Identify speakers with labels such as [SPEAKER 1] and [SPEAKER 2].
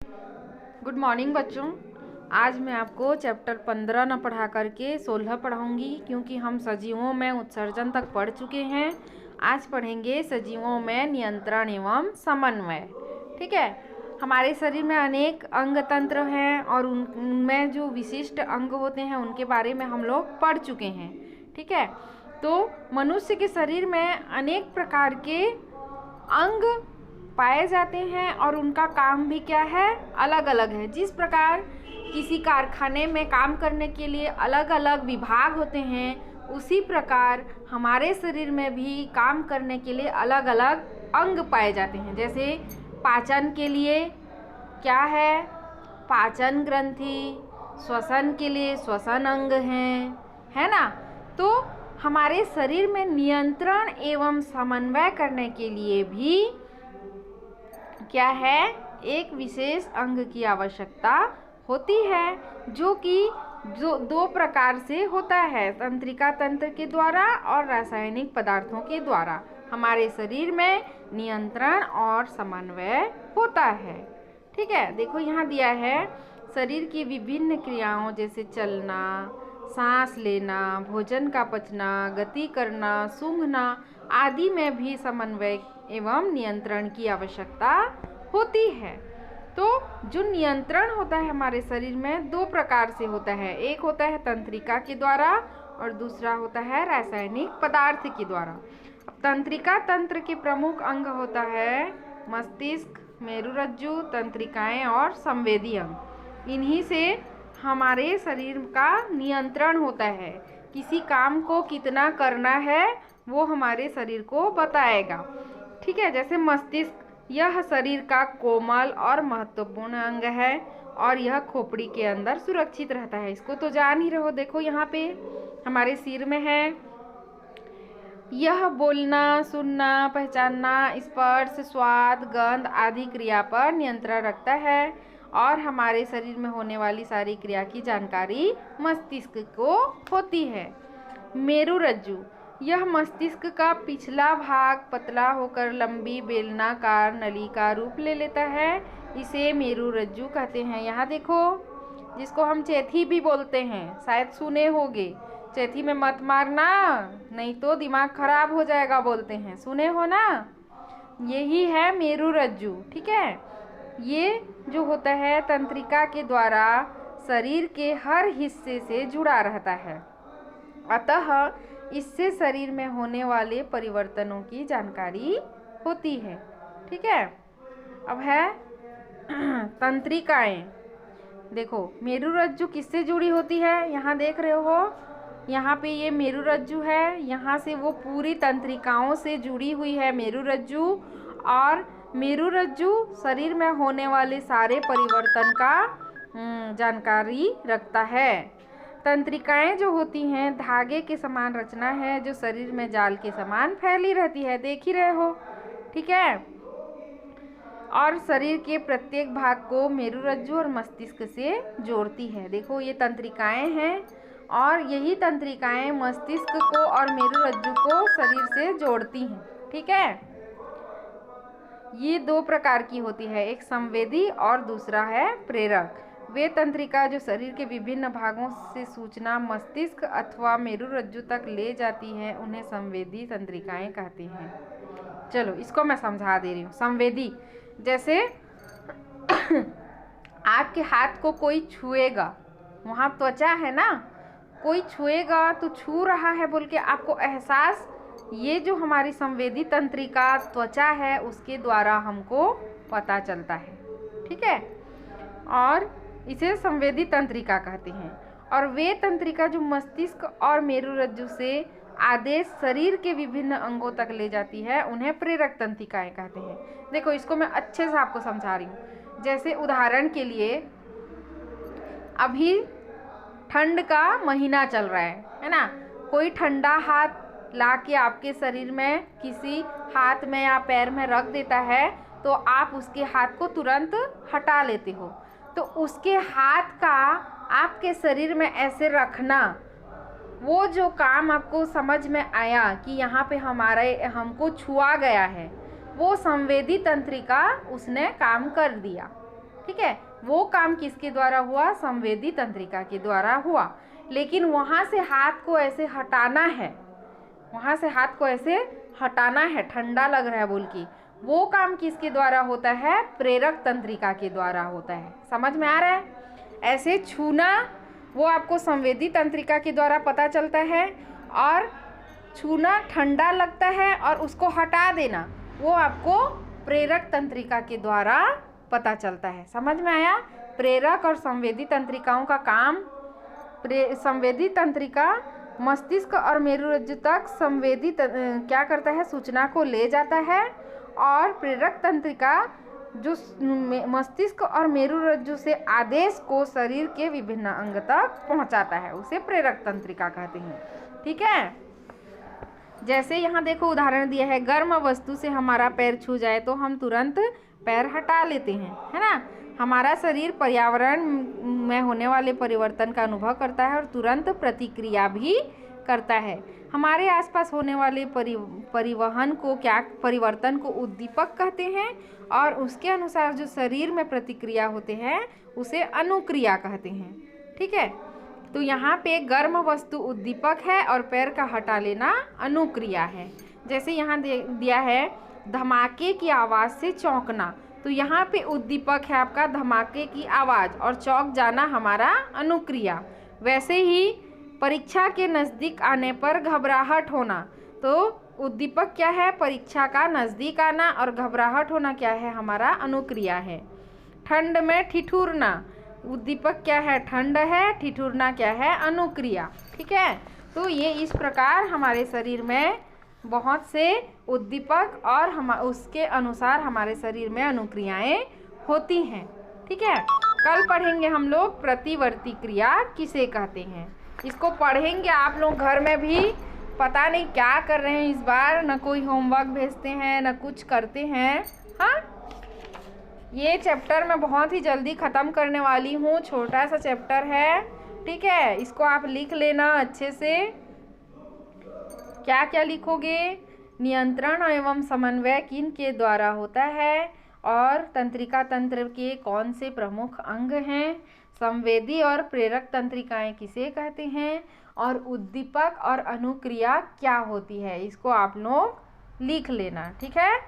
[SPEAKER 1] Good morning बच्चों। आज मैं आपको चैप्टर 15 न पढ़ा करके 16 पढ़ाऊंगी, क्योंकि हम सजीवों में उत्सर्जन तक पढ़ चुके हैं। आज पढ़ेंगे सजीवों में नियंत्रण एवं समन्वय। ठीक है। हमारे शरीर में अनेक अंग तंत्र हैं और उनमें जो विशिष्ट अंग होते हैं उनके बारे में हम लोग पढ़ चुके हैं। ठीक है। तो मनुष्य के शरीर में अनेक प्रकार के अंग पाए जाते हैं और उनका काम भी क्या है, अलग अलग है। जिस प्रकार किसी कारखाने में काम करने के लिए अलग अलग विभाग होते हैं, उसी प्रकार हमारे शरीर में भी काम करने के लिए अलग अलग अंग पाए जाते हैं। जैसे पाचन के लिए क्या है, पाचन ग्रंथि, श्वसन के लिए श्वसन अंग है ना। तो हमारे शरीर में नियंत्रण एवं समन्वय करने के लिए भी क्या है, एक विशेष अंग की आवश्यकता होती है, जो कि दो प्रकार से होता है, तंत्रिका तंत्र के द्वारा और रासायनिक पदार्थों के द्वारा हमारे शरीर में नियंत्रण और समन्वय होता है। ठीक है। देखो यहाँ दिया है, शरीर की विभिन्न क्रियाओं जैसे चलना, सांस लेना, भोजन का पचना, गति करना, सूंघना आदि में भी समन्वय एवं नियंत्रण की आवश्यकता होती है। तो जो नियंत्रण होता है हमारे शरीर में दो प्रकार से होता है। एक होता है तंत्रिका के द्वारा और दूसरा होता है रासायनिक पदार्थ के द्वारा। अब तंत्रिका तंत्र के प्रमुख अंग होता है मस्तिष्क, मेरुरज्जु, तंत्रिकाएं और संवेदी अंग। इन्हीं से हमारे शरीर का नियंत्रण होता है। किसी काम को कितना करना है वो हमारे शरीर को बताएगा। ठीक है। जैसे मस्तिष्क, यह शरीर का कोमल और महत्वपूर्ण अंग है और यह खोपड़ी के अंदर सुरक्षित रहता है। इसको तो जान ही रहो। देखो यहाँ पे हमारे सिर में है। यह बोलना, सुनना, पहचानना, स्पर्श, स्वाद, गंध आदि क्रिया पर नियंत्रण रखता है और हमारे शरीर में होने वाली सारी क्रिया की जानकारी मस्तिष्क को होती है। मेरुरज्जु, यह मस्तिष्क का पिछला भाग पतला होकर लंबी बेलनाकार नली का रूप ले लेता है। इसे मेरुरज्जु कहते हैं। यहाँ देखो, जिसको हम चेथी भी बोलते हैं, शायद सुने होगे। चेथी में मत मारना, नहीं तो दिमाग खराब हो जाएगा बोलते हैं, सुने हो ना। यही है मेरुरज्जु। ठीक है। ये जो होता है तंत्रिका के द्वारा शरीर के हर हिस्से से जुड़ा रहता है, अतः इससे शरीर में होने वाले परिवर्तनों की जानकारी होती है। ठीक है। अब है तंत्रिकाएं। देखो मेरुरज्जु किससे जुड़ी होती है, यहाँ देख रहे हो, यहाँ पे ये मेरुरज्जु है, यहाँ से वो पूरी तंत्रिकाओं से जुड़ी हुई है मेरुरज्जु। और मेरुरज्जु शरीर में होने वाले सारे परिवर्तन का जानकारी रखता है। तंत्रिकाएं जो होती हैं धागे के समान रचना है, जो शरीर में जाल के समान फैली रहती है, देख ही रहे हो। ठीक है। और शरीर के प्रत्येक भाग को मेरुरज्जु और मस्तिष्क से जोड़ती है। देखो ये तंत्रिकाएं हैं और यही तंत्रिकाएं मस्तिष्क को और मेरुरज्जु को शरीर से जोड़ती हैं। ठीक है। ये दो प्रकार की होती है, एक संवेदी और दूसरा है प्रेरक। वे तंत्रिका जो शरीर के विभिन्न भागों से सूचना मस्तिष्क अथवा मेरुरज्जु तक ले जाती है, उन्हें संवेदी तंत्रिकाएं कहते हैं। चलो इसको मैं समझा दे रही हूँ। संवेदी, जैसे आपके हाथ को कोई छुएगा, वहाँ त्वचा है ना, कोई छुएगा तो छू रहा है बोल के आपको एहसास, ये जो हमारी संवेदी तंत्रिका त्वचा है उसके द्वारा हमको पता चलता है। ठीक है। और इसे संवेदी तंत्रिका कहते हैं। और वे तंत्रिका जो मस्तिष्क और मेरुरज्जु से आदेश शरीर के विभिन्न अंगों तक ले जाती है, उन्हें प्रेरक तंत्रिकाएं कहते हैं। देखो इसको मैं अच्छे से आपको समझा रही हूँ। जैसे उदाहरण के लिए, अभी ठंड का महीना चल रहा है ना, कोई ठंडा हाथ ला के आपके शरीर में किसी हाथ में या पैर में रख देता है तो आप उसके हाथ को तुरंत हटा लेते हो। तो उसके हाथ का आपके शरीर में ऐसे रखना, वो जो काम आपको समझ में आया कि यहाँ पे हमको छुआ गया है, वो संवेदी तंत्रिका उसने काम कर दिया। ठीक है, वो काम किसके द्वारा हुआ? संवेदी तंत्रिका के द्वारा हुआ। लेकिन वहाँ से हाथ को ऐसे हटाना है, वहाँ से हाथ को ऐसे हटाना है, ठंडा लग रहा है बोल के, वो काम किसके द्वारा होता है? प्रेरक तंत्रिका के द्वारा होता है। समझ में आ रहा है? ऐसे छूना वो आपको संवेदी तंत्रिका के द्वारा पता चलता है, और छूना ठंडा लगता है और उसको हटा देना वो आपको प्रेरक तंत्रिका के द्वारा पता चलता है। समझ में आया? प्रेरक और संवेदी तंत्रिकाओं का काम, संवेदी तंत्रिका मस्तिष्क और मेरुरज्जु तक संवेदी क्या करता है? सूचना को ले जाता है, और प्रेरक तंत्रिका जो मस्तिष्क और मेरुरज्जु से आदेश को शरीर के विभिन्न अंग तक पहुंचाता है, उसे प्रेरक तंत्रिका कहते हैं। ठीक है, जैसे यहाँ देखो उदाहरण दिया है, गर्म वस्तु से हमारा पैर छू जाए तो हम तुरंत पैर हटा लेते हैं, है ना। हमारा शरीर पर्यावरण में होने वाले परिवर्तन का अनुभव करता है और तुरंत प्रतिक्रिया भी करता है। हमारे आसपास होने वाले परिवहन को परिवर्तन को उद्दीपक कहते हैं, और उसके अनुसार जो शरीर में प्रतिक्रिया होते हैं उसे अनुक्रिया कहते हैं। ठीक है, तो यहाँ पे गर्म वस्तु उद्दीपक है और पैर का हटा लेना अनुक्रिया है। जैसे यहाँ दिया है धमाके की आवाज़ से चौंकना, तो यहाँ पे उद्दीपक है आपका धमाके की आवाज़, और चौंक जाना हमारा अनुक्रिया। वैसे ही परीक्षा के नज़दीक आने पर घबराहट होना, तो उद्दीपक क्या है? परीक्षा का नज़दीक आना, और घबराहट होना क्या है? हमारा अनुक्रिया है। ठंड में ठिठुरना, उद्दीपक क्या है? ठंड है, ठिठुरना क्या है? अनुक्रिया। ठीक है, तो ये इस प्रकार हमारे शरीर में बहुत से उद्दीपक और उसके अनुसार हमारे शरीर में अनुक्रियाएं होती हैं। ठीक है, कल पढ़ेंगे हम लोग प्रतिवर्ती क्रिया किसे कहते हैं। इसको पढ़ेंगे आप लोग घर में भी। पता नहीं क्या कर रहे हैं इस बार, न कोई होमवर्क भेजते हैं न कुछ करते हैं। हाँ, ये चैप्टर मैं बहुत ही जल्दी ख़त्म करने वाली हूँ, छोटा सा चैप्टर है। ठीक है, इसको आप लिख लेना अच्छे से। क्या क्या लिखोगे? नियंत्रण एवं समन्वय किन के द्वारा होता है, और तंत्रिका तंत्र के कौन से प्रमुख अंग हैं, संवेदी और प्रेरक तंत्रिकाएं किसे कहते हैं, और उद्दीपक और अनुक्रिया क्या होती है, इसको आप लोग लिख लेना। ठीक है।